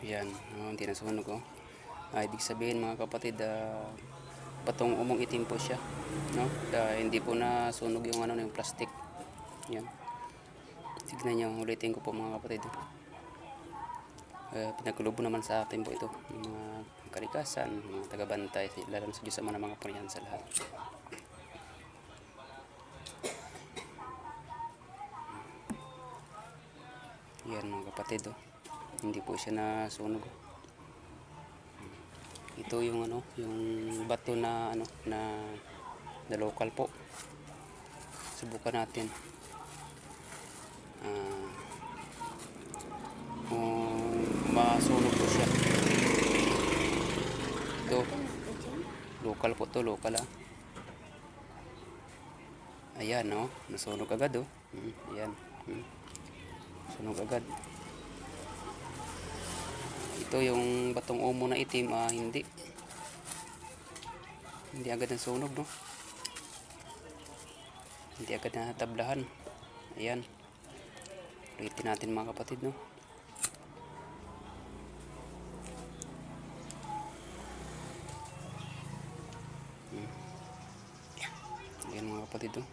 Yan, hindi nasunog oh. Ibig sabihin mga kapatid, batong umong itim po siya, no? Hindi po nasunog yung ano, yung plastic. Yan. Tignan niyo, ulitin ko po mga kapatid. Pinagkulob naman sa atin po ito, yung mga kalikasan, mga tagabantay, lalo sa Diyos Ama ng mga purihan sa lahat. Yan mga kapatid oh. Hindi po siya nasunog. Ito yung ano, yung bato na ano na local po. Subukan natin. Kung masunog po siya. Ito, local po to, local ah. Ayan oh, nasunog agad oh. Ayan. Sunog agad. Ito yung batong umo na itim, hindi agad nasunog, no? Hindi agad natablahan. Ayan. Ulitin natin mga kapatid, no? Ayan mga kapatid, no?